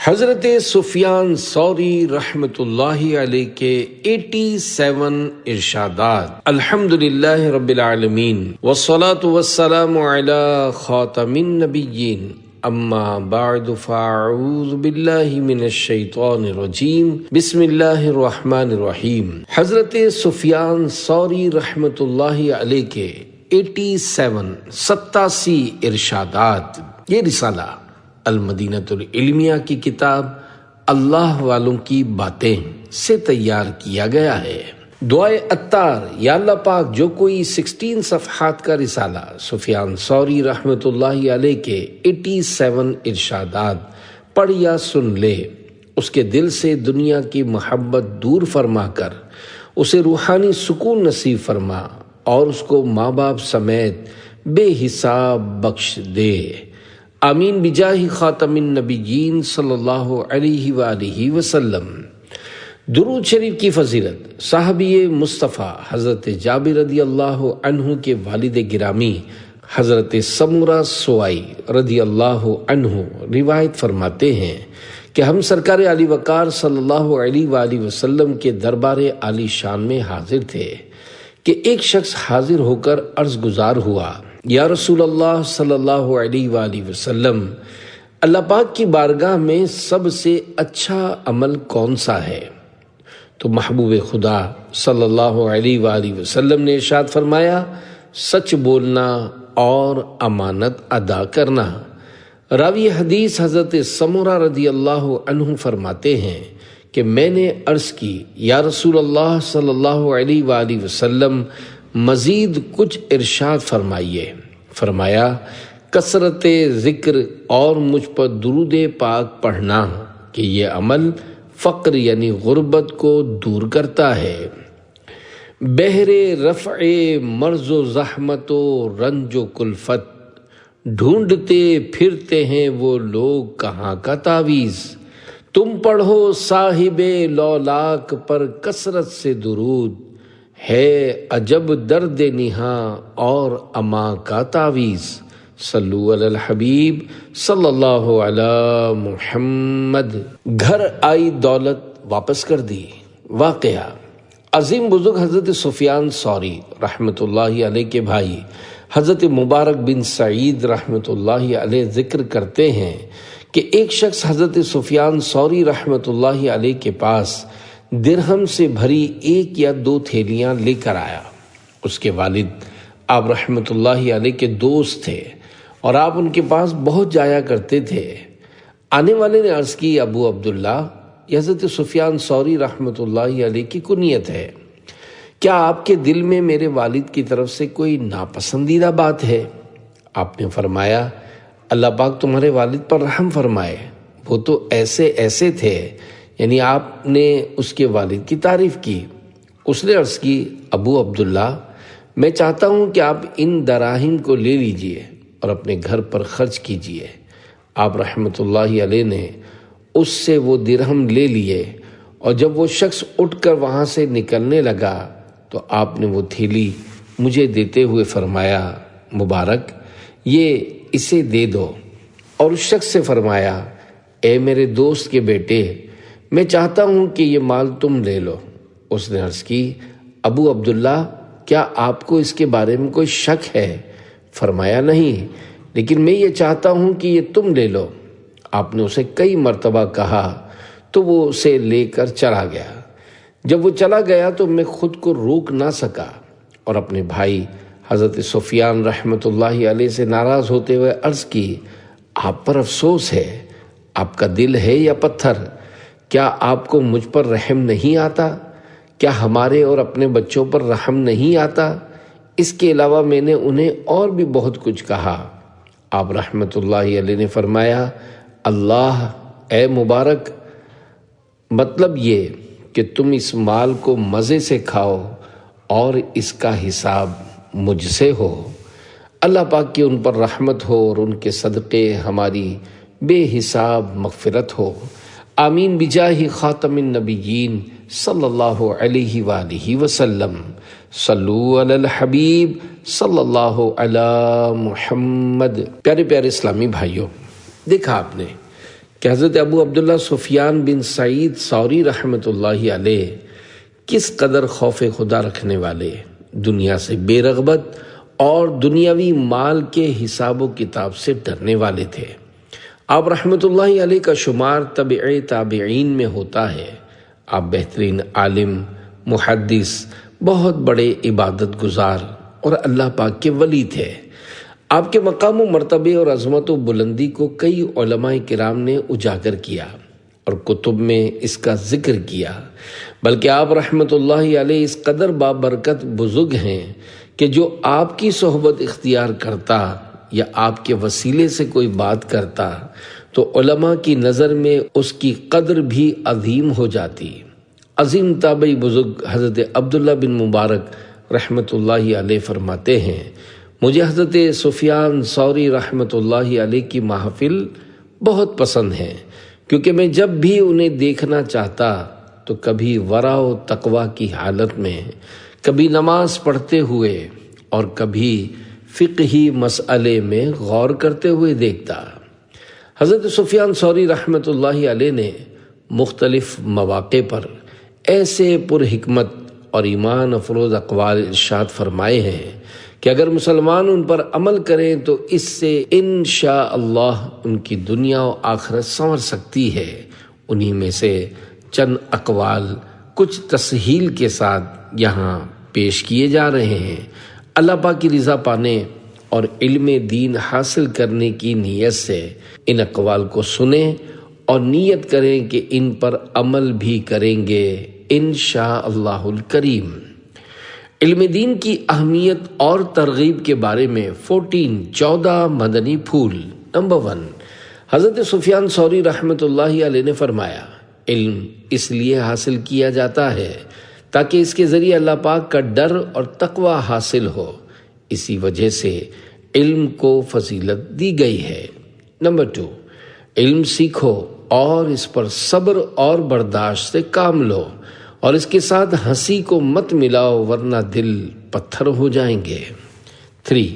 حضرت سفیان ثوری رحمۃ اللہ علیہ کے 87 ارشادات۔ الحمدللہ رب العالمین والصلاة والسلام علی خاتم النبیین، اما بعد فاعوذ باللہ من الشیطان الرجیم، بسم اللہ الرحمن الرحیم۔ حضرت سفیان ثوری رحمۃ اللہ علیہ کے 87 ارشادات، یہ رسالہ المدینۃ العلمیہ کی کتاب اللہ والوں کی باتیں سے تیار کیا گیا ہے۔ دعائے عطار، یا اللہ پاک جو کوئی 16 صفحات کا رسالہ سفیان ثوری رحمۃ اللہ علیہ کے 87 ارشادات پڑھ یا سن لے، اس کے دل سے دنیا کی محبت دور فرما کر اسے روحانی سکون نصیب فرما اور اس کو ماں باپ سمیت بے حساب بخش دے، آمین بجاہ خاتم النبیین صلی اللہ علیہ وآلہ وسلم۔ درود شریف کی فضیلت صحابی مصطفیٰ حضرت جابر رضی اللہ عنہ کے والد گرامی حضرت سمورہ سوائی رضی اللہ عنہ روایت فرماتے ہیں کہ ہم سرکار علی وقار صلی اللہ علیہ وآلہ وسلم کے دربار عالی شان میں حاضر تھے کہ ایک شخص حاضر ہو کر عرض گزار ہوا، یا رسول اللہ صلی اللہ علیہ وآلہ وسلم، اللہ پاک کی بارگاہ میں سب سے اچھا عمل کون سا ہے؟ تو محبوب خدا صلی اللہ علیہ وآلہ وسلم نے ارشاد فرمایا، سچ بولنا اور امانت ادا کرنا۔ راوی حدیث حضرت سمورہ رضی اللہ عنہ فرماتے ہیں کہ میں نے عرض کی، یا رسول اللہ صلی اللہ علیہ وآلہ وسلم، مزید کچھ ارشاد فرمائیے۔ فرمایا، کثرت ذکر اور مجھ پر درود پاک پڑھنا کہ یہ عمل فقر یعنی غربت کو دور کرتا ہے۔ بہر رفع مرض و زحمت و رنج و کلفت، ڈھونڈتے پھرتے ہیں وہ لوگ کہاں کا تعویذ، تم پڑھو صاحب لولاک پر کثرت سے درود، ہے عجب درد نہاں اور اما کا تعویذ، صلو علی الحبیب صلی اللہ علی محمد۔ گھر آئی دولت واپس کر دی۔ واقعہ، عظیم بزرگ حضرت سفیان ثوری رحمۃ اللہ علیہ کے بھائی حضرت مبارک بن سعید رحمۃ اللہ علیہ ذکر کرتے ہیں کہ ایک شخص حضرت سفیان ثوری رحمۃ اللہ علیہ کے پاس درہم سے بھری 1 یا 2 تھیلیاں لے کر آیا۔ اس کے والد آپ رحمۃ اللہ علیہ کے دوست تھے اور آپ ان کے پاس بہت جایا کرتے تھے۔ آنے والے نے عرض کی، ابو عبداللہ، یہ حضرت سفیان ثوری رحمۃ اللہ علیہ کی کنیت ہے، کیا آپ کے دل میں میرے والد کی طرف سے کوئی ناپسندیدہ بات ہے؟ آپ نے فرمایا، اللہ پاک تمہارے والد پر رحم فرمائے، وہ تو ایسے تھے، یعنی آپ نے اس کے والد کی تعریف کی۔ اس نے عرض کی، ابو عبداللہ، میں چاہتا ہوں کہ آپ ان دراہم کو لے لیجئے اور اپنے گھر پر خرچ کیجئے۔ آپ رحمۃ اللہ علیہ نے اس سے وہ درہم لے لیے، اور جب وہ شخص اٹھ کر وہاں سے نکلنے لگا تو آپ نے وہ تھیلی مجھے دیتے ہوئے فرمایا، مبارک، یہ اسے دے دو۔ اور اس شخص سے فرمایا، اے میرے دوست کے بیٹے، میں چاہتا ہوں کہ یہ مال تم لے لو۔ اس نے عرض کی، ابو عبداللہ، کیا آپ کو اس کے بارے میں کوئی شک ہے؟ فرمایا، نہیں، لیکن میں یہ چاہتا ہوں کہ یہ تم لے لو۔ آپ نے اسے کئی مرتبہ کہا تو وہ اسے لے کر چلا گیا۔ جب وہ چلا گیا تو میں خود کو روک نہ سکا اور اپنے بھائی حضرت سفیان رحمۃ اللہ علیہ سے ناراض ہوتے ہوئے عرض کی، آپ پر افسوس ہے، آپ کا دل ہے یا پتھر؟ کیا آپ کو مجھ پر رحم نہیں آتا؟ کیا ہمارے اور اپنے بچوں پر رحم نہیں آتا؟ اس کے علاوہ میں نے انہیں اور بھی بہت کچھ کہا۔ آپ رحمۃ اللہ علیہ نے فرمایا، اللہ، اے مبارک، مطلب یہ کہ تم اس مال کو مزے سے کھاؤ اور اس کا حساب مجھ سے ہو۔ اللہ پاک کی ان پر رحمت ہو اور ان کے صدقے ہماری بے حساب مغفرت ہو، آمین بجاہ خاتم النبیین صلی اللہ علیہ وآلہ وسلم، صلو علی الحبیب صلی اللہ علی محمد۔ پیارے پیارے اسلامی بھائیوں، دیکھا آپ نے کہ حضرت ابو عبداللہ سفیان بن سعید ثوری رحمۃ اللہ علیہ کس قدر خوف خدا رکھنے والے، دنیا سے بے رغبت اور دنیاوی مال کے حساب و کتاب سے ڈرنے والے تھے۔ آپ رحمۃ اللہ علیہ کا شمار تبع تابعین میں ہوتا ہے۔ آپ بہترین عالم، محدث، بہت بڑے عبادت گزار اور اللہ پاک کے ولی تھے۔ آپ کے مقام و مرتبے اور عظمت و بلندی کو کئی علماء کرام نے اجاگر کیا اور کتب میں اس کا ذکر کیا، بلکہ آپ رحمۃ اللہ علیہ اس قدر بابرکت بزرگ ہیں کہ جو آپ کی صحبت اختیار کرتا یا آپ کے وسیلے سے کوئی بات کرتا تو علماء کی نظر میں اس کی قدر بھی عظیم ہو جاتی۔ عظیم تابعی بزرگ حضرت عبداللہ بن مبارک رحمۃ اللہ علیہ فرماتے ہیں، مجھے حضرت سفیان ثوری رحمۃ اللہ علیہ کی محافل بہت پسند ہے، کیونکہ میں جب بھی انہیں دیکھنا چاہتا تو کبھی ورع و تقوی کی حالت میں، کبھی نماز پڑھتے ہوئے اور کبھی فقہی مسئلے میں غور کرتے ہوئے دیکھتا۔ حضرت سفیان ثوری رحمۃ اللہ علیہ نے مختلف مواقع پر ایسے پر حکمت اور ایمان افروز اقوال ارشاد فرمائے ہیں کہ اگر مسلمان ان پر عمل کریں تو اس سے انشاءاللہ ان کی دنیا و آخرت سنور سکتی ہے۔ انہی میں سے چند اقوال کچھ تسہیل کے ساتھ یہاں پیش کیے جا رہے ہیں۔ اللہ پاک کی رضا پانے اور علم دین حاصل کرنے کی نیت سے ان اقوال کو سنیں اور نیت کریں کہ ان پر عمل بھی کریں گے انشاءاللہ الکریم۔ علم دین کی اہمیت اور ترغیب کے بارے میں 14 مدنی پھول۔ نمبر 1، حضرت سفیان ثوری رحمۃ اللہ علیہ نے فرمایا، علم اس لیے حاصل کیا جاتا ہے تاکہ اس کے ذریعے اللہ پاک کا ڈر اور تقوی حاصل ہو، اسی وجہ سے علم کو فضیلت دی گئی ہے۔ نمبر 2، علم سیکھو اور اس پر صبر اور برداشت سے کام لو اور اس کے ساتھ ہنسی کو مت ملاؤ ورنہ دل پتھر ہو جائیں گے۔ 3،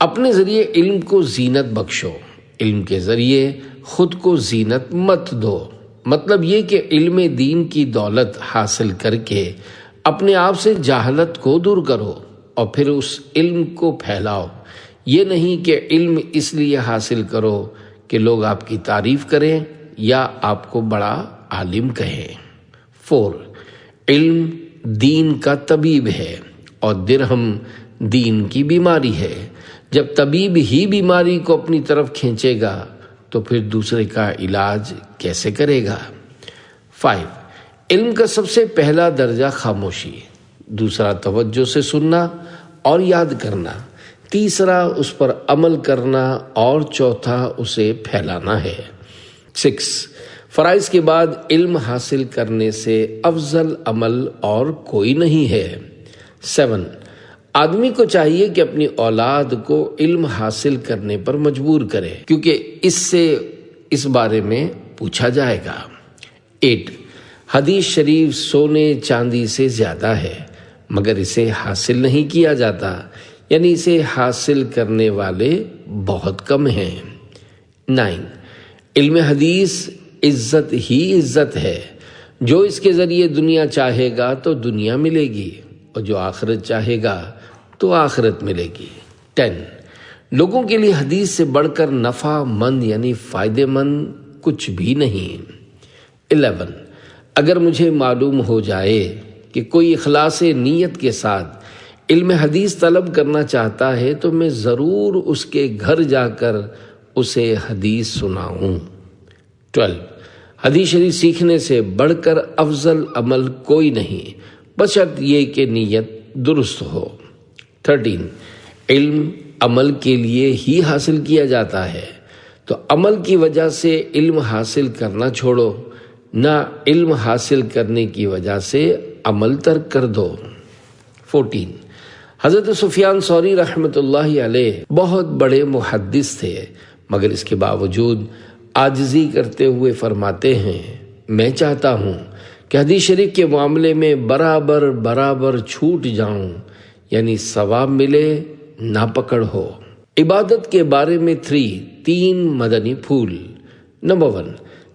اپنے ذریعے علم کو زینت بخشو، علم کے ذریعے خود کو زینت مت دو، مطلب یہ کہ علم دین کی دولت حاصل کر کے اپنے آپ سے جہالت کو دور کرو اور پھر اس علم کو پھیلاؤ۔ یہ نہیں کہ علم اس لیے حاصل کرو کہ لوگ آپ کی تعریف کریں یا آپ کو بڑا عالم کہیں۔ 4، علم دین کا طبیب ہے اور درہم دین کی بیماری ہے۔ جب طبیب ہی بیماری کو اپنی طرف کھینچے گا تو پھر دوسرے کا علاج کیسے کرے گا؟ 5، علم کا سب سے پہلا درجہ خاموشی، دوسرا توجہ سے سننا اور یاد کرنا، تیسرا اس پر عمل کرنا اور چوتھا اسے پھیلانا ہے۔ 6، فرائض کے بعد علم حاصل کرنے سے افضل عمل اور کوئی نہیں ہے۔ 7، آدمی کو چاہیے کہ اپنی اولاد کو علم حاصل کرنے پر مجبور کرے کیونکہ اس سے اس بارے میں پوچھا جائے گا۔ 8، حدیث شریف سونے چاندی سے زیادہ ہے مگر اسے حاصل نہیں کیا جاتا، یعنی اسے حاصل کرنے والے بہت کم ہیں۔ 9، علم حدیث عزت ہی عزت ہے، جو اس کے ذریعے دنیا چاہے گا تو دنیا ملے گی اور جو آخرت چاہے گا تو آخرت ملے گی۔ 10، لوگوں کے لیے حدیث سے بڑھ کر نفع مند یعنی فائدے مند کچھ بھی نہیں۔ 11، اگر مجھے معلوم ہو جائے کہ کوئی اخلاص نیت کے ساتھ علم حدیث طلب کرنا چاہتا ہے تو میں ضرور اس کے گھر جا کر اسے حدیث سناؤں۔ 12، حدیث شریف سیکھنے سے بڑھ کر افضل عمل کوئی نہیں بشرط یہ کہ نیت درست ہو۔ 13، علم عمل کے لیے ہی حاصل کیا جاتا ہے تو عمل کی وجہ سے علم حاصل کرنا چھوڑو، نہ علم حاصل کرنے کی وجہ سے عمل ترک کر دو۔ 14، حضرت سفیان ثوری رحمۃ اللہ علیہ بہت بڑے محدث تھے مگر اس کے باوجود عاجزی کرتے ہوئے فرماتے ہیں، میں چاہتا ہوں کہ حدیث شریف کے معاملے میں برابر چھوٹ جاؤں، یعنی ثواب ملے نہ پکڑ ہو۔ عبادت کے بارے میں 3 مدنی پھول۔ نمبر 1،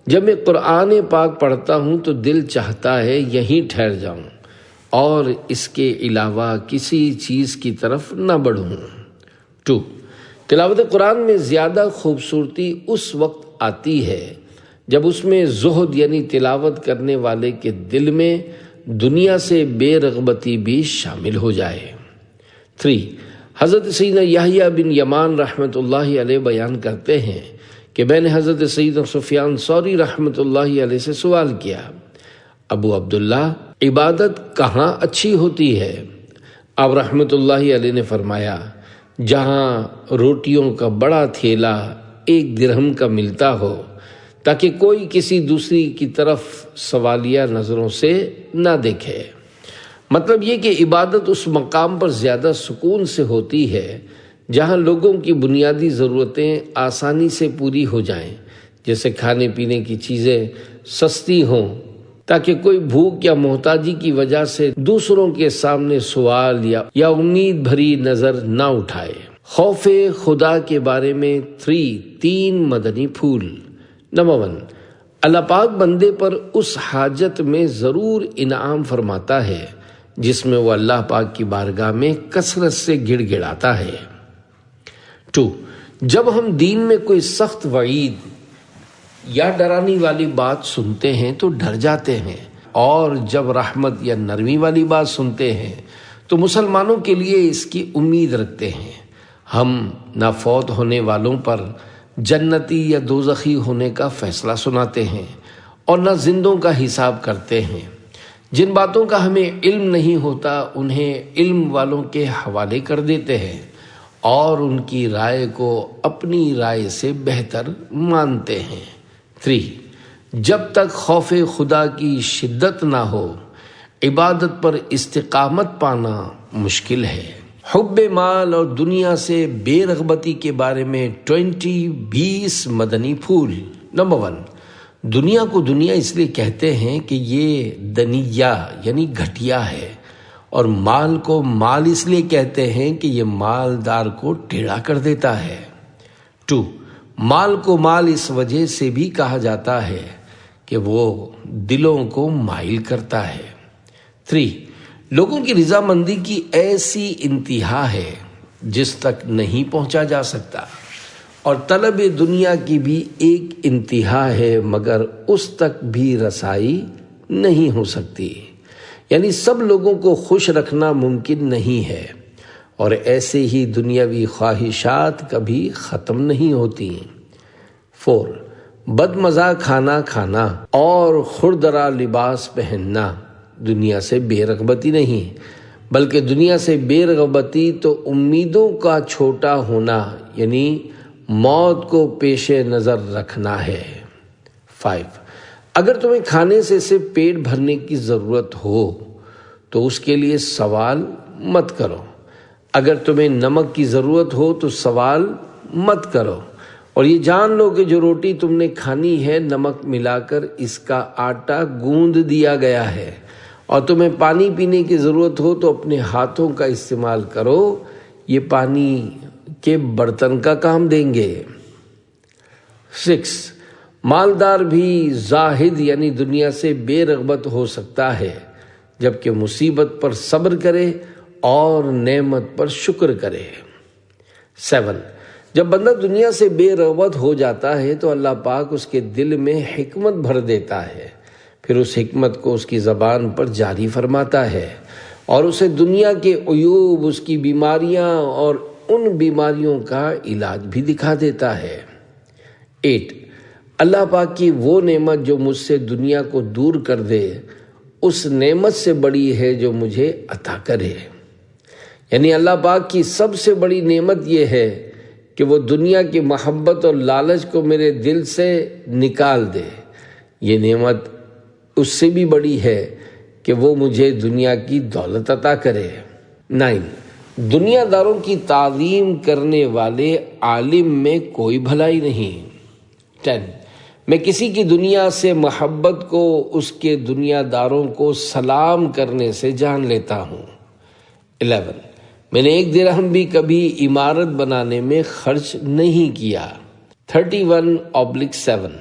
جب میں قرآن پاک پڑھتا ہوں تو دل چاہتا ہے یہیں ٹھہر جاؤں اور اس کے علاوہ کسی چیز کی طرف نہ بڑھوں۔ 2، تلاوت قرآن میں زیادہ خوبصورتی اس وقت آتی ہے جب اس میں زہد یعنی تلاوت کرنے والے کے دل میں دنیا سے بے رغبتی بھی شامل ہو جائے۔ 3، حضرت سیدنا یحییٰ بن یمان رحمۃ اللہ علیہ بیان کرتے ہیں کہ میں نے حضرت سیدنا سفیان ثوری رحمۃ اللہ علیہ سے سوال کیا، ابو عبداللہ، عبادت کہاں اچھی ہوتی ہے؟ آپ رحمۃ اللہ علیہ نے فرمایا، جہاں روٹیوں کا بڑا تھیلا 1 درہم کا ملتا ہو تاکہ کوئی کسی دوسری کی طرف سوالیہ نظروں سے نہ دیکھے۔ مطلب یہ کہ عبادت اس مقام پر زیادہ سکون سے ہوتی ہے جہاں لوگوں کی بنیادی ضرورتیں آسانی سے پوری ہو جائیں، جیسے کھانے پینے کی چیزیں سستی ہوں تاکہ کوئی بھوک یا محتاجی کی وجہ سے دوسروں کے سامنے سوال یا امید بھری نظر نہ اٹھائے۔ خوف خدا کے بارے میں 3 مدنی پھول۔ نمبر 1، اللہ پاک بندے پر اس حاجت میں ضرور انعام فرماتا ہے جس میں وہ اللہ پاک کی بارگاہ میں کثرت سے گڑ گڑاتا ہے۔ 2، جب ہم دین میں کوئی سخت وعید یا ڈرانی والی بات سنتے ہیں تو ڈر جاتے ہیں، اور جب رحمت یا نرمی والی بات سنتے ہیں تو مسلمانوں کے لیے اس کی امید رکھتے ہیں۔ ہم نہ فوت ہونے والوں پر جنتی یا دوزخی ہونے کا فیصلہ سناتے ہیں اور نہ زندوں کا حساب کرتے ہیں۔ جن باتوں کا ہمیں علم نہیں ہوتا انہیں علم والوں کے حوالے کر دیتے ہیں اور ان کی رائے کو اپنی رائے سے بہتر مانتے ہیں۔ 3، جب تک خوف خدا کی شدت نہ ہو عبادت پر استقامت پانا مشکل ہے۔ حب مال اور دنیا سے بے رغبتی کے بارے میں 20 مدنی پھول۔ نمبر 1، دنیا کو دنیا اس لیے کہتے ہیں کہ یہ دنیا یعنی گھٹیا ہے، اور مال کو مال اس لیے کہتے ہیں کہ یہ مالدار کو ٹیڑھا کر دیتا ہے۔ 2، مال کو مال اس وجہ سے بھی کہا جاتا ہے کہ وہ دلوں کو مائل کرتا ہے۔ 3، لوگوں کی رضامندی کی ایسی انتہا ہے جس تک نہیں پہنچا جا سکتا، اور طلب دنیا کی بھی ایک انتہا ہے مگر اس تک بھی رسائی نہیں ہو سکتی، یعنی سب لوگوں کو خوش رکھنا ممکن نہیں ہے، اور ایسے ہی دنیاوی خواہشات کبھی ختم نہیں ہوتی۔ 4، بد مزہ کھانا کھانا اور خوردرا لباس پہننا دنیا سے بے رغبتی نہیں، بلکہ دنیا سے بے رغبتی تو امیدوں کا چھوٹا ہونا یعنی موت کو پیش نظر رکھنا ہے۔ 5، اگر تمہیں کھانے سے صرف پیٹ بھرنے کی ضرورت ہو تو اس کے لیے سوال مت کرو، اگر تمہیں نمک کی ضرورت ہو تو سوال مت کرو، اور یہ جان لو کہ جو روٹی تم نے کھانی ہے نمک ملا کر اس کا آٹا گوندھ دیا گیا ہے، اور تمہیں پانی پینے کی ضرورت ہو تو اپنے ہاتھوں کا استعمال کرو، یہ پانی کے برتن کا کام دیں گے۔ 6، مالدار بھی زاہد یعنی دنیا سے بے رغبت ہو سکتا ہے جبکہ مصیبت پر صبر کرے اور نعمت پر شکر کرے۔ 7، جب بندہ دنیا سے بے رغبت ہو جاتا ہے تو اللہ پاک اس کے دل میں حکمت بھر دیتا ہے، پھر اس حکمت کو اس کی زبان پر جاری فرماتا ہے اور اسے دنیا کے عیوب، اس کی بیماریاں اور ان بیماریوں کا علاج بھی دکھا دیتا ہے۔ 8، اللہ پاک کی وہ نعمت جو مجھ سے دنیا کو دور کر دے اس نعمت سے بڑی ہے جو مجھے عطا کرے، یعنی اللہ پاک کی سب سے بڑی نعمت یہ ہے کہ وہ دنیا کی محبت اور لالچ کو میرے دل سے نکال دے، یہ نعمت اس سے بھی بڑی ہے کہ وہ مجھے دنیا کی دولت عطا کرے۔ 9، دنیا داروں کی تعظیم کرنے والے عالم میں کوئی بھلائی نہیں۔ 10، میں کسی کی دنیا سے محبت کو اس کے دنیا داروں کو سلام کرنے سے جان لیتا ہوں۔ 11، میں نے 1 درہم بھی کبھی عمارت بنانے میں خرچ نہیں کیا۔ 31/7،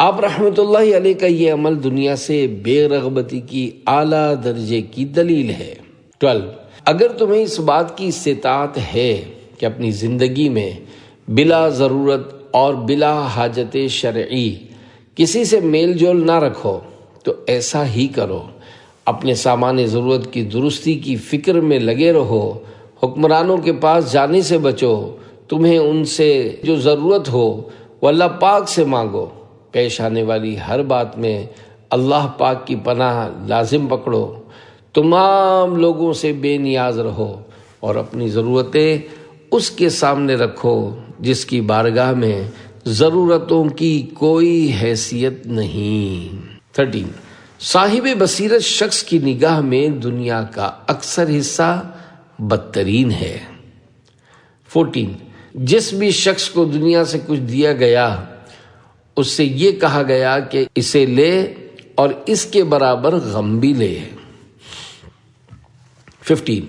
آپ رحمت اللہ علیہ کا یہ عمل دنیا سے بے رغبتی کی اعلیٰ درجے کی دلیل ہے۔ 12، اگر تمہیں اس بات کی استطاعت ہے کہ اپنی زندگی میں بلا ضرورت اور بلا حاجت شرعی کسی سے میل جول نہ رکھو تو ایسا ہی کرو۔ اپنے سامان ضرورت کی درستی کی فکر میں لگے رہو، حکمرانوں کے پاس جانے سے بچو، تمہیں ان سے جو ضرورت ہو وہ اللہ پاک سے مانگو، پیش آنے والی ہر بات میں اللہ پاک کی پناہ لازم پکڑو، تمام لوگوں سے بے نیاز رہو اور اپنی ضرورتیں اس کے سامنے رکھو جس کی بارگاہ میں ضرورتوں کی کوئی حیثیت نہیں۔ 13، صاحب بصیرت شخص کی نگاہ میں دنیا کا اکثر حصہ بدترین ہے۔ 14، جس بھی شخص کو دنیا سے کچھ دیا گیا اس سے یہ کہا گیا کہ اسے لے اور اس کے برابر غم بھی لے۔ 15،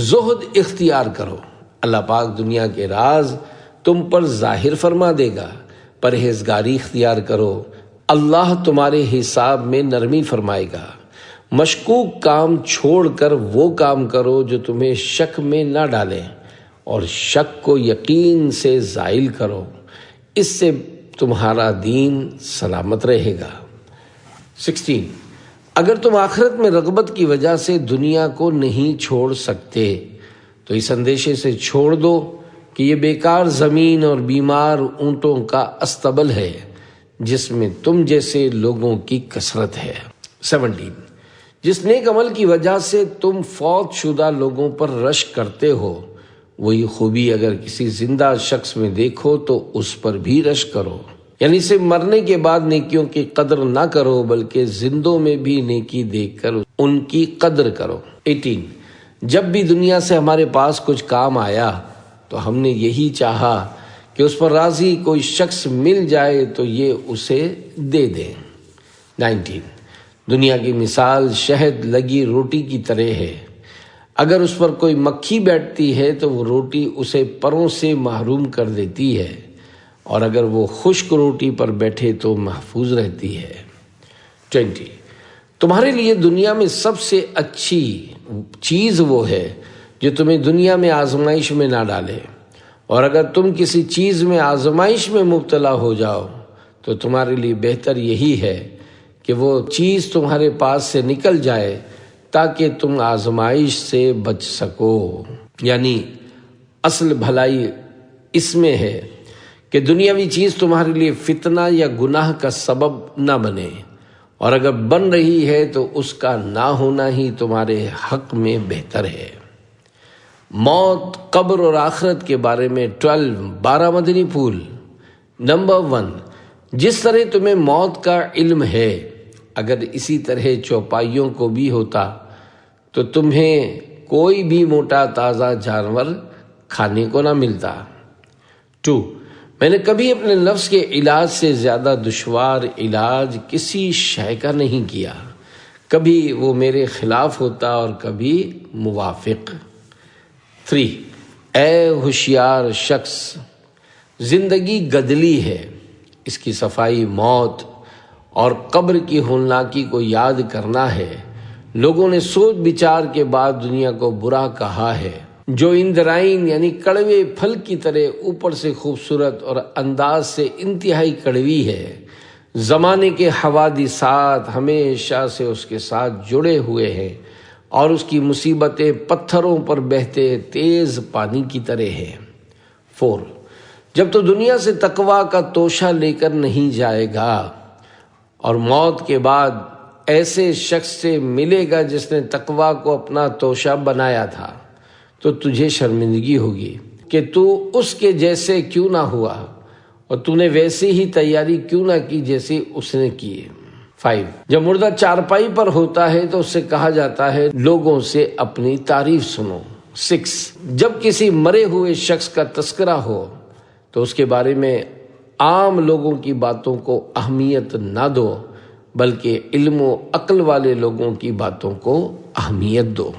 زہد اختیار کرو، اللہ پاک دنیا کے راز تم پر ظاہر فرما دے گا، پرہیزگاری اختیار کرو، اللہ تمہارے حساب میں نرمی فرمائے گا، مشکوک کام چھوڑ کر وہ کام کرو جو تمہیں شک میں نہ ڈالیں، اور شک کو یقین سے زائل کرو، اس سے تمہارا دین سلامت رہے گا۔ 16، اگر تم آخرت میں رغبت کی وجہ سے دنیا کو نہیں چھوڑ سکتے تو اس اندیشے سے چھوڑ دو کہ یہ بیکار زمین اور بیمار اونٹوں کا استبل ہے جس میں تم جیسے لوگوں کی کثرت ہے۔ 17، جس نیک عمل کی وجہ سے تم فوت شدہ لوگوں پر رشک کرتے ہو وہی خوبی اگر کسی زندہ شخص میں دیکھو تو اس پر بھی رشک کرو، یعنی اسے مرنے کے بعد نیکیوں کی قدر نہ کرو بلکہ زندوں میں بھی نیکی دیکھ کر ان کی قدر کرو۔ 18، جب بھی دنیا سے ہمارے پاس کچھ کام آیا تو ہم نے یہی چاہا کہ اس پر راضی کوئی شخص مل جائے تو یہ اسے دے دیں۔ 19، دنیا کی مثال شہد لگی روٹی کی طرح ہے، اگر اس پر کوئی مکھی بیٹھتی ہے تو وہ روٹی اسے پروں سے محروم کر دیتی ہے، اور اگر وہ خشک روٹی پر بیٹھے تو محفوظ رہتی ہے۔ 20، تمہارے لیے دنیا میں سب سے اچھی چیز وہ ہے جو تمہیں دنیا میں آزمائش میں نہ ڈالے، اور اگر تم کسی چیز میں آزمائش میں مبتلا ہو جاؤ تو تمہارے لیے بہتر یہی ہے کہ وہ چیز تمہارے پاس سے نکل جائے تاکہ تم آزمائش سے بچ سکو۔ یعنی اصل بھلائی اس میں ہے کہ دنیاوی چیز تمہارے لیے فتنہ یا گناہ کا سبب نہ بنے، اور اگر بن رہی ہے تو اس کا نہ ہونا ہی تمہارے حق میں بہتر ہے۔ موت، قبر اور آخرت کے بارے میں 12 مدنی پھول۔ نمبر 1، جس طرح تمہیں موت کا علم ہے اگر اسی طرح چوپائیوں کو بھی ہوتا تو تمہیں کوئی بھی موٹا تازہ جانور کھانے کو نہ ملتا۔ 2، میں نے کبھی اپنے نفس کے علاج سے زیادہ دشوار علاج کسی شے کا نہیں کیا، کبھی وہ میرے خلاف ہوتا اور کبھی موافق۔ 3، اے ہوشیار شخص، زندگی گدلی ہے، اس کی صفائی موت اور قبر کی ہولناکی کو یاد کرنا ہے۔ لوگوں نے سوچ بچار کے بعد دنیا کو برا کہا ہے، جو اندرائن یعنی کڑوے پھل کی طرح اوپر سے خوبصورت اور انداز سے انتہائی کڑوی ہے۔ زمانے کے حوادثات ہمیشہ سے اس کے ساتھ جڑے ہوئے ہیں اور اس کی مصیبتیں پتھروں پر بہتے تیز پانی کی طرح ہیں۔ 4، جب تو دنیا سے تقویٰ کا توشہ لے کر نہیں جائے گا اور موت کے بعد ایسے شخص سے ملے گا جس نے تقویٰ کو اپنا توشہ بنایا تھا تو تجھے شرمندگی ہوگی کہ تو اس کے جیسے کیوں نہ ہوا اور تو نے ویسی ہی تیاری کیوں نہ کی جیسی اس نے کی۔ 5، جب مردہ چارپائی پر ہوتا ہے تو اس سے کہا جاتا ہے لوگوں سے اپنی تعریف سنو۔ 6، جب کسی مرے ہوئے شخص کا تذکرہ ہو تو اس کے بارے میں عام لوگوں کی باتوں کو اہمیت نہ دو بلکہ علم و عقل والے لوگوں کی باتوں کو اہمیت دو۔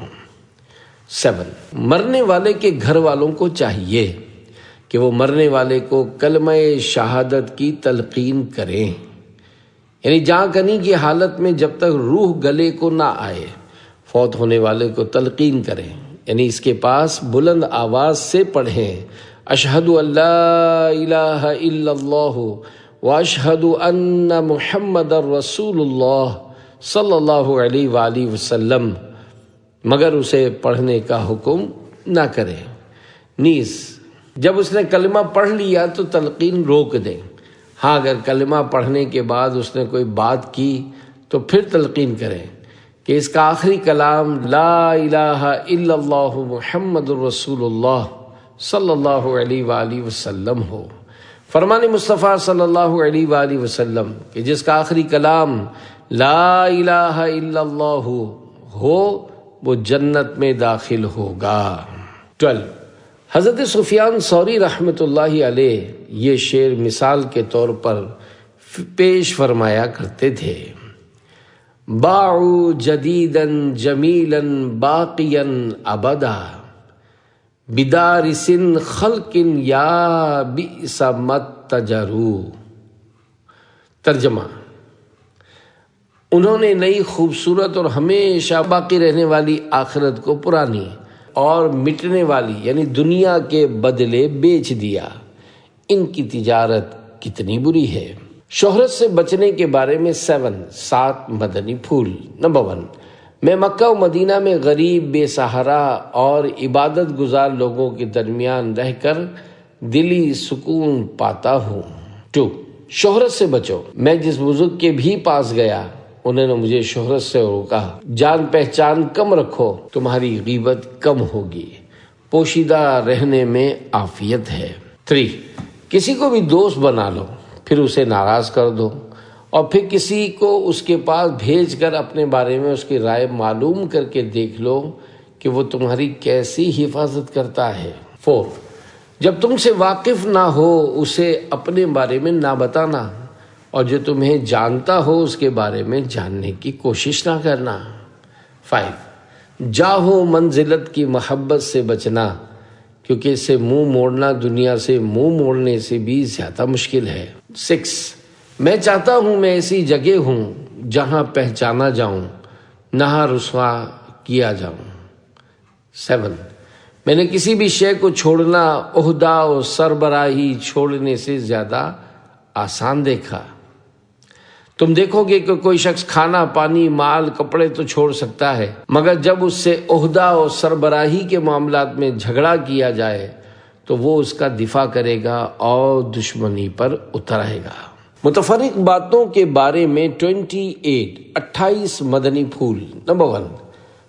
7، مرنے والے کے گھر والوں کو چاہیے کہ وہ مرنے والے کو کلمہ شہادت کی تلقین کریں یعنی جاں کنی کی حالت میں جب تک روح گلے کو نہ آئے فوت ہونے والے کو تلقین کریں، یعنی اس کے پاس بلند آواز سے پڑھیں، اشہد ان لا الہ الا اللہ واشہد ان محمد رسول اللہ صلی اللہ علیہ وآلہ وسلم، مگر اسے پڑھنے کا حکم نہ کریں۔ نیز جب اس نے کلمہ پڑھ لیا تو تلقین روک دیں۔ ہاں اگر کلمہ پڑھنے کے بعد اس نے کوئی بات کی تو پھر تلقین کریں کہ اس کا آخری کلام لا الہ الا اللہ محمد رسول اللہ صلی اللہ علیہ وآلہ وسلم ہو۔ فرمان مصطفیٰ صلی اللہ علیہ وآلہ وسلم کہ جس کا آخری کلام لا الہ الا اللہ ہو وہ جنت میں داخل ہوگا۔ 12 حضرت سفیان ثوری رحمۃ اللہ علیہ یہ شعر مثال کے طور پر پیش فرمایا کرتے تھے، باعوا جدیدا جمیلا باقیا ابدا بدارس خلق یا بئس متجرو۔ ترجمہ، انہوں نے نئی خوبصورت اور ہمیشہ باقی رہنے والی آخرت کو پرانی اور مٹنے والی یعنی دنیا کے بدلے بیچ دیا، ان کی تجارت کتنی بری ہے۔ شہرت سے بچنے کے بارے میں 7 مدنی پھول۔ نمبر 1، میں مکہ و مدینہ میں غریب، بے سہارا اور عبادت گزار لوگوں کے درمیان رہ کر دلی سکون پاتا ہوں۔ 2، شہرت سے بچو۔ میں جس بزرگ کے بھی پاس گیا انہوں نے مجھے شہرت سے روکا، جان پہچان کم رکھو، تمہاری غیبت کم ہوگی، پوشیدہ رہنے میں عافیت ہے۔ 3، کسی کو بھی دوست بنا لو پھر اسے ناراض کر دو، اور پھر کسی کو اس کے پاس بھیج کر اپنے بارے میں اس کی رائے معلوم کر کے دیکھ لو کہ وہ تمہاری کیسی حفاظت کرتا ہے۔ 4، جب تم سے واقف نہ ہو اسے اپنے بارے میں نہ بتانا، اور جو تمہیں جانتا ہو اس کے بارے میں جاننے کی کوشش نہ کرنا۔ 5، جاہ و منزلت کی محبت سے بچنا، کیونکہ اس سے منہ موڑنا دنیا سے منہ موڑنے سے بھی زیادہ مشکل ہے۔ 6، میں چاہتا ہوں میں ایسی جگہ ہوں جہاں پہچانا جاؤں، نہ رسوا کیا جاؤں۔ 7، میں نے کسی بھی شے کو چھوڑنا عہدہ اور سربراہی چھوڑنے سے زیادہ آسان دیکھا۔ تم دیکھو گے کہ کوئی شخص کھانا، پانی، مال، کپڑے تو چھوڑ سکتا ہے، مگر جب اس سے عہدہ اور سربراہی کے معاملات میں جھگڑا کیا جائے تو وہ اس کا دفاع کرے گا اور دشمنی پر اتر آئے گا۔ متفرق باتوں کے بارے میں 28 مدنی پھول۔ نمبر 1،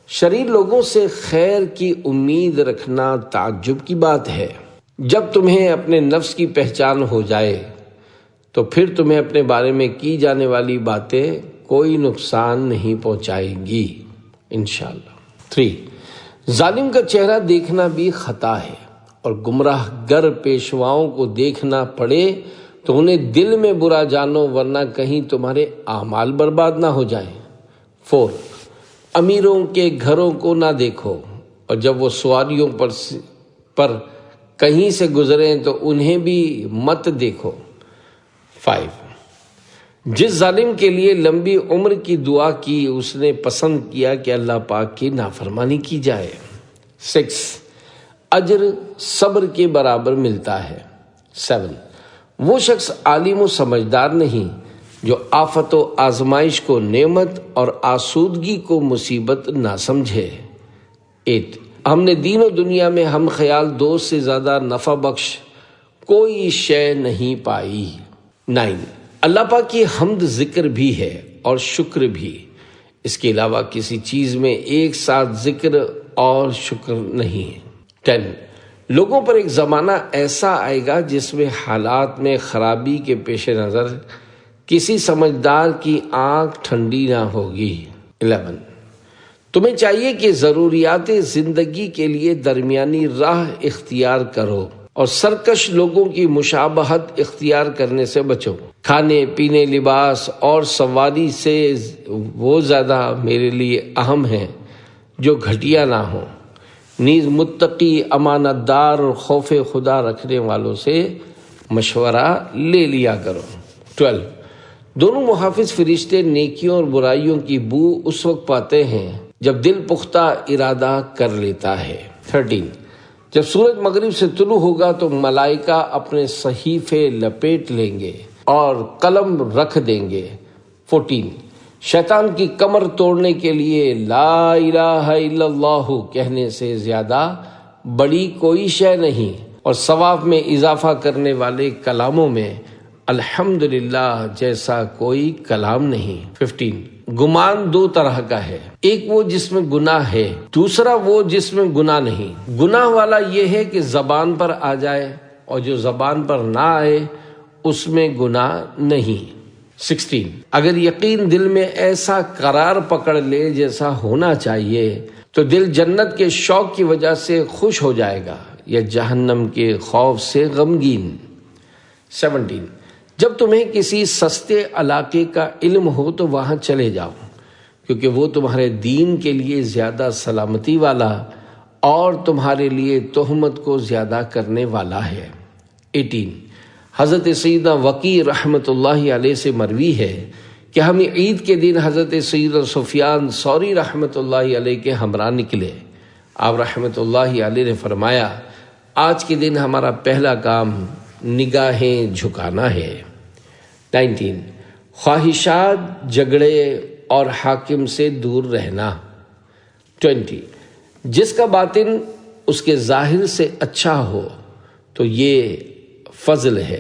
شریر لوگوں سے خیر کی امید رکھنا تعجب کی بات ہے۔ جب تمہیں اپنے نفس کی پہچان ہو جائے تو پھر تمہیں اپنے بارے میں کی جانے والی باتیں کوئی نقصان نہیں پہنچائیں گی انشاءاللہ۔ 3، ظالم کا چہرہ دیکھنا بھی خطا ہے، اور گمراہ گر پیشواؤں کو دیکھنا پڑے تو انہیں دل میں برا جانو، ورنہ کہیں تمہارے اعمال برباد نہ ہو جائیں۔ 4، امیروں کے گھروں کو نہ دیکھو، اور جب وہ سواریوں پر کہیں سے گزریں تو انہیں بھی مت دیکھو۔ 5، جس ظالم کے لیے لمبی عمر کی دعا کی اس نے پسند کیا کہ اللہ پاک کی نافرمانی کی جائے۔ 6، اجر صبر کے برابر ملتا ہے۔ 7، وہ شخص عالم و سمجھدار نہیں جو آفت و آزمائش کو نعمت اور آسودگی کو مصیبت نہ سمجھے۔ 8، ہم نے دین و دنیا میں ہم خیال دوست سے زیادہ نفع بخش کوئی شے نہیں پائی۔ 9، اللہ پاک کی حمد ذکر بھی ہے اور شکر بھی، اس کے علاوہ کسی چیز میں ایک ساتھ ذکر اور شکر نہیں۔ 10، لوگوں پر ایک زمانہ ایسا آئے گا جس میں حالات میں خرابی کے پیش نظر کسی سمجھدار کی آنکھ ٹھنڈی نہ ہوگی۔ 11، تمہیں چاہیے کہ ضروریات زندگی کے لیے درمیانی راہ اختیار کرو اور سرکش لوگوں کی مشابہت اختیار کرنے سے بچو۔ کھانے پینے، لباس اور سواری سے وہ زیادہ میرے لیے اہم ہیں جو گھٹیا نہ ہوں۔ نیز متقی، امانت دار اور خوف خدا رکھنے والوں سے مشورہ لے لیا کرو۔ 12، دونوں محافظ فرشتے نیکیوں اور برائیوں کی بو اس وقت پاتے ہیں جب دل پختہ ارادہ کر لیتا ہے۔ 13 جب سورج مغرب سے طلوع ہوگا تو ملائکہ اپنے صحیفے لپیٹ لیں گے اور قلم رکھ دیں گے۔ 14 شیطان کی کمر توڑنے کے لیے لا الہ الا اللہ کہنے سے زیادہ بڑی کوئی شے نہیں، اور ثواب میں اضافہ کرنے والے کلاموں میں الحمدللہ جیسا کوئی کلام نہیں۔ 15 گمان دو طرح کا ہے، ایک وہ جس میں گناہ ہے، دوسرا وہ جس میں گناہ نہیں۔ گناہ والا یہ ہے کہ زبان پر آ جائے، اور جو زبان پر نہ آئے اس میں گناہ نہیں۔ 16 اگر یقین دل میں ایسا قرار پکڑ لے جیسا ہونا چاہیے تو دل جنت کے شوق کی وجہ سے خوش ہو جائے گا یا جہنم کے خوف سے غمگین۔ 17 جب تمہیں کسی سستے علاقے کا علم ہو تو وہاں چلے جاؤ، کیونکہ وہ تمہارے دین کے لیے زیادہ سلامتی والا اور تمہارے لیے تہمت کو زیادہ کرنے والا ہے۔ 18 حضرت سیدنا وقی رحمۃ اللہ علیہ سے مروی ہے کہ ہم عید کے دن حضرت سیدنا سفیان ثوری رحمۃ اللہ علیہ کے ہمراہ نکلے۔ آپ رحمۃ اللہ علیہ نے فرمایا، آج کے دن ہمارا پہلا کام نگاہیں جھکانا ہے۔ 19 خواہشات، جھگڑے اور حاکم سے دور رہنا۔ 20 جس کا باطن اس کے ظاہر سے اچھا ہو تو یہ فضل ہے،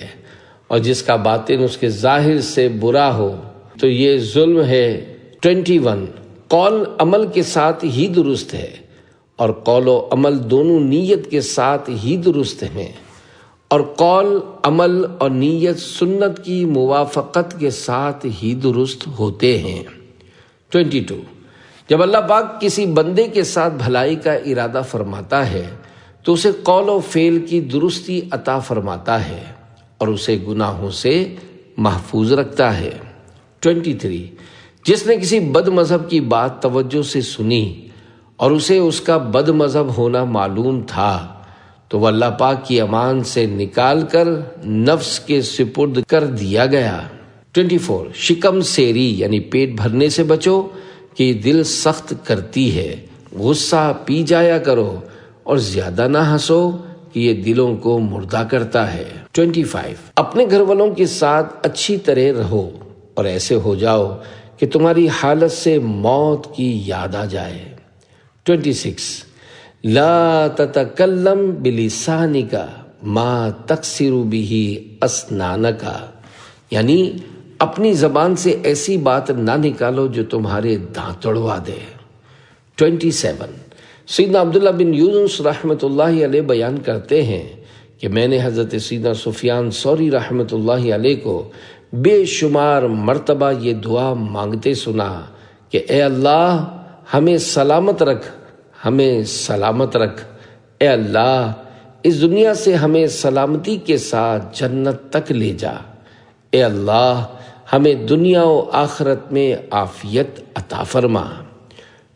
اور جس کا باطن اس کے ظاہر سے برا ہو تو یہ ظلم ہے۔ 21 قول عمل کے ساتھ ہی درست ہے، اور قول و عمل دونوں نیت کے ساتھ ہی درست ہیں، اور قول عمل اور نیت سنت کی موافقت کے ساتھ ہی درست ہوتے ہیں۔ 22 جب اللہ پاک کسی بندے کے ساتھ بھلائی کا ارادہ فرماتا ہے تو اسے قول و فعل کی درستی عطا فرماتا ہے اور اسے گناہوں سے محفوظ رکھتا ہے۔ 23 جس نے کسی بد مذہب کی بات توجہ سے سنی اور اسے اس کا بد مذہب ہونا معلوم تھا تو وہ اللہ پاک کی امان سے نکال کر نفس کے سپرد کر دیا گیا۔ 24 شکم سیری یعنی پیٹ بھرنے سے بچو کہ یہ دل سخت کرتی ہے، غصہ پی جایا کرو اور زیادہ نہ ہنسو کہ یہ دلوں کو مردہ کرتا ہے۔ 25 اپنے گھر والوں کے ساتھ اچھی طرح رہو اور ایسے ہو جاؤ کہ تمہاری حالت سے موت کی یاد آ جائے۔ 26 لا تتکلم بلسانک ما تکسر بہ اسنانک یعنی اپنی زبان سے ایسی بات نہ نکالو جو تمہارے دانت توڑوا دے۔ 27 سیدنا عبداللہ بن یونس رحمۃ اللہ علیہ بیان کرتے ہیں کہ میں نے حضرت سیدنا سفیان ثوری رحمۃ اللہ علیہ کو بے شمار مرتبہ یہ دعا مانگتے سنا کہ اے اللہ ہمیں سلامت رکھ، ہمیں سلامت رکھ، اے اللہ اس دنیا سے ہمیں سلامتی کے ساتھ جنت تک لے جا، اے اللہ ہمیں دنیا و آخرت میں عافیت عطا فرما۔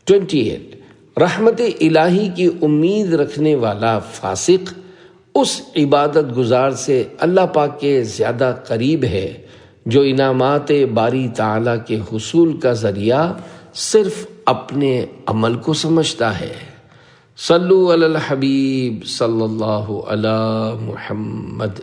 28 رحمت الہی کی امید رکھنے والا فاسق اس عبادت گزار سے اللہ پاک کے زیادہ قریب ہے جو انعامات باری تعالیٰ کے حصول کا ذریعہ صرف اپنے عمل کو سمجھتا ہے۔ صلو علی الحبیب صلی اللہ علی محمد۔